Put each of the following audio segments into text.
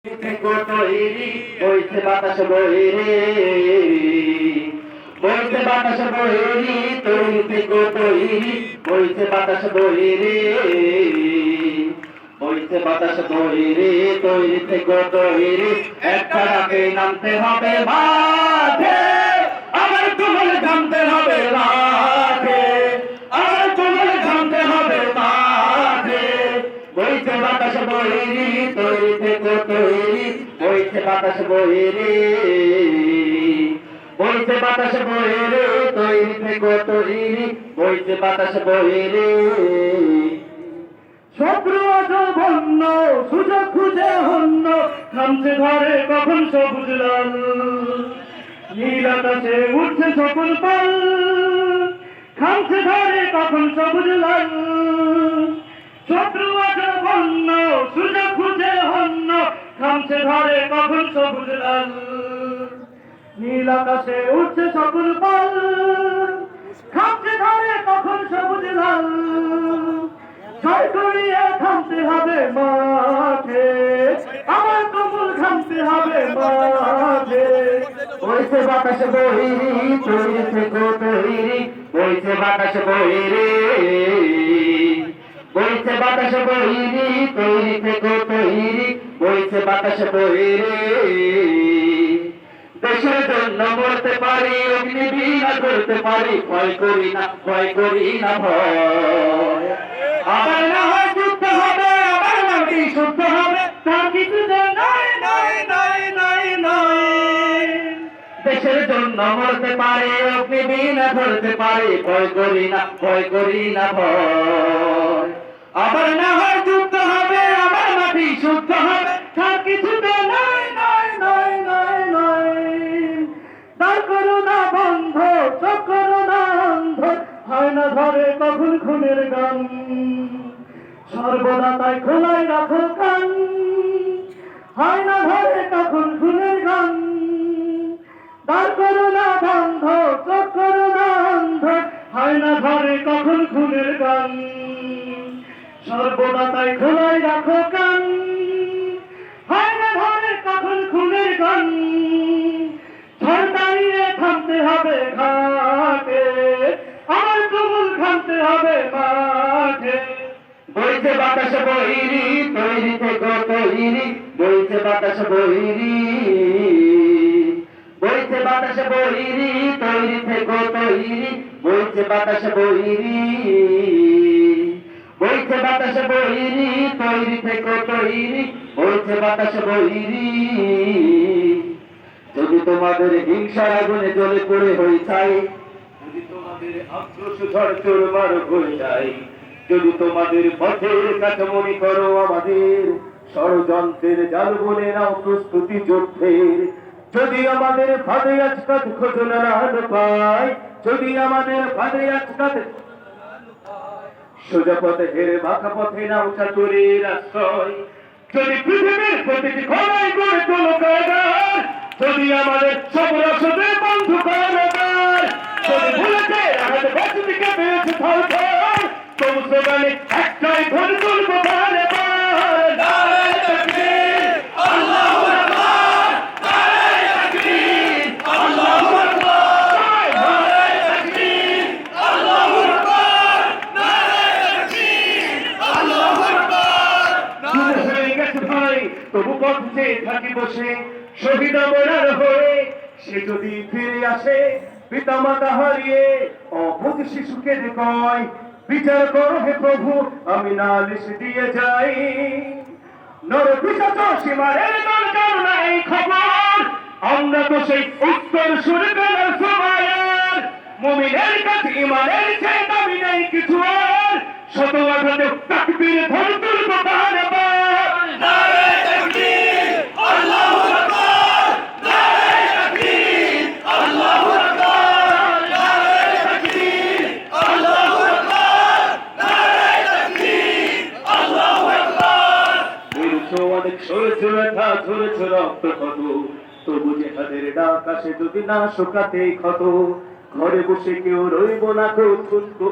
তৈরি বইছে বাতাস বইরে বইছে বাতাস বইরি তৈরি থেকে তৈরি বইছে বাতাস বইরে বইছে বাতাস বইরে তৈরি থেকে তৈরি একটা রাতে নামতে হবে মাঠে আমার তোমার ঘামতে হবে মাঠে আমার তোমার ঘামতে হবে মাঠে বইছে বাতাস বইরি তৈরি থেকে তৈরি বইছে বাতাস বইরে বইছে বাতাস বইরে তৈরি থেকে তৈরি বইছে বাতাস বইরে শত্রু আজ বন্য সুযোগ খুঁজে হন্য থামছে ঘরে কখন সবুজ লাল নীল আকাশে উঠছে সকল পাল থামছে ঘরে কখন সবুজ লাল শত্রু আজ বন্য সুযোগ খুঁজে হন্য থামছে ঘরে কখন সবুজ লাল নীল আকাশে উঠছে সকল পাল থামছে ঘরে কখন সবুজ লাল জয় করিয়ে থামতে হবে মাঠে আমার কমল থামতে হবে মাঠে বইছে বাতাস বহিরি তৈরি থেকে তৈরি বইছে বাতাস বহিরে বইছে বাতাস বহিরি তৈরি থেকে তৈরি বইছে বাতাস বহিরে দেশের জন্য মরতে পারি অগ্নিবীণা করতে পারি ভয় করি না ভয় ভয় আবার না হয় যুদ্ধ হবে আবার নাকি শুদ্ধ হবে তার কিছু নয় নয় নয় নয় নয় দেশের জন্য মরতে পারে অগ্নিবীণা ধরতে পারে ভয় করি না ভয় ভয় আবার না হয় যুদ্ধ হবে আবার নাকি শুদ্ধ হবে তার কিছু নয় নয় নয় নয় নয় তার করুণা বন্ধ চোখ করুণা অন্ধ হয় না ধরে কখন খুনের গান সর্বদা তাই খোলাই রাখো কান হয় না ধরে কখন খুনের গান তার করুণা বন্ধ চোখ করুণা অন্ধ হয় না ধরে কখন খুনের গান সর্বদা তাই খোলাই রাখো কান হয় না ধরে কখন খুনের গান ঝড় দাঁড়িয়ে থামতে হবে ঘাটে আমার কমল ঘামতে হবে মাঠে বইছে বাতাস বহিরি তৈরি থেকে তৈরি বইছে বাতাস বহিরি বইছে বাতাস বহিরি তৈরি থেকে তৈরি বইছে বাতাস বহিরি বইছে বাতাস বহিরি তৈরি থেকে তৈরি বইছে বাতাস বহিরি যদি তোমাদের হিংসার আগুনে জ্বলে পড়ে হয়ে চাই যদি তোমাদের আক্রোশ ঝড় চোরমার হয়ে যায় যদি তোমাদের পথের কাছে মনে করো আমাদের ষড়যন্ত্রের জাল বলে নাও প্রস্তুতি যুদ্ধের যদি আমাদের ফাঁদে আজকাত খোঁজনা পায় যদি আমাদের ফাঁদে আজকাত সোজা পথে হেরে বাঁকা পথে নাও চাতুরের আশ্রয় যদি পৃথিবীর প্রতিটি খোলায় করে তোলো কায়দার যদি আমাদের সব রসদের বন্ধু কারাগার যদি ভুলেছে আমাদের বাচ্চাটিকে পেয়েছে ফলফল তবু সেখানে একটাই ধরে তুলবো বারে বার নারায়ে তাকবীর আল্লাহু আকবার নারায়ে তাকবীর আল্লাহু আকবার নারায়ে তাকবীর আল্লাহু আকবার নারায়ে তাকবীর আল্লাহু আকবার নারায়ে হয়ে গেছে ভাই তবু পথে থাকি বসে শহীদ মরার হয়ে সে যদি ফিরে আসে পিতা মাতা হারিয়ে অবুধ শিশুকে কয় বিচার করো হে প্রভু আমি নালিশ দিয়ে যাই নর পিশাচ সীমারের দরকার নাই খবর আমরা তো সেই উত্তর সুরে গেলার সবায়ার মুমিনের কাছে ইমানের চেয়ে দাবি নেই কিছু আর শত আঘাতে তাকবীর ধরে তুলবো বারবার নারায়ে তাকবীর আল্লাহু আকবার নারায়ে তাকবীর আল্লাহু আকবার নারায়ে তাকবীর আল্লাহু আকবার নারায়ে তাকবীর আল্লাহু আকবার বলছো অনেক সহ্য ব্যথা ঝরেছ রক্ত কত তবু জেহাদের ডাক আসে যদি না শোকাতে ক্ষত ঘরে বসে কেউ রইব না তো ঠুনকো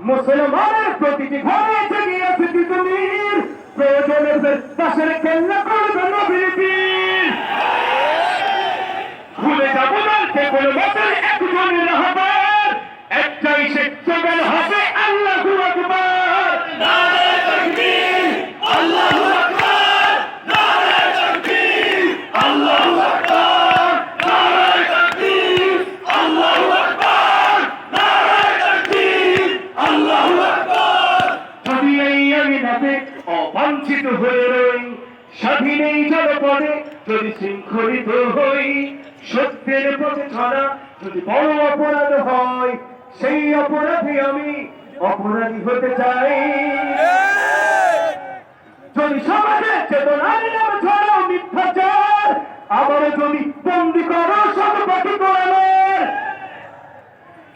মুসলমানের প্রতিটি ঘরে জেগে আছে তিতুমির, প্রয়োজনে দাসের কেল্লা করবে নবীর বীর। ভুলে যাবো না যে কোনো মতের একজনের রাহবার, একটাই সে স্লোগান হবে আল্লাহু আকবার। নারে তাকবীর, আল্লাহু আকবার, নারে তাকবীর, আল্লাহু আকবার, নারে তাকবীর, আল্লাহু আকবার, নারে তাকবীর, আল্লাহু আকবার। যদি এই আমিনাতে অবাঞ্ছিত হয়ে রই, স্বাধীন এই জনপদে যদি শৃঙ্খলিত হই, সত্যের পথে চলা যদি বড় অপরাধ হয়, সেই অপরাধে আমি অপরাধী হতে চাই। যদি সমাজে চেতনার নামে ছড়াও মিথ্যাচার, আবার যদি বন্দি করো সব পাখি কোরআনের,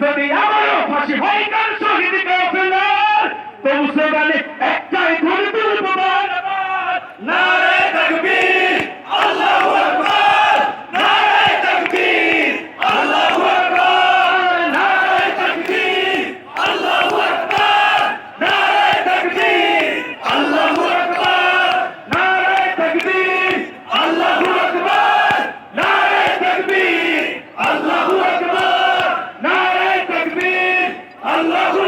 যদি আবারও ফাঁসি হয় কার শহীদ কাফেলার, তবু স্লোগানে একটাই ধরে তুলবো বারবার। নারে তাকবীর, আল্লাহু আকবার, নারে তাকবীর, আল্লাহু আকবার, নারে তাকবীর, আল্লাহু আকবার, নারে তাকবীর, আল্লাহু আকবার, নারে তাকবীর, আল্লাহু আকবার, নারে তাকবীর, আল্লাহু আকবার, নারে তাকবীর, আল্লাহু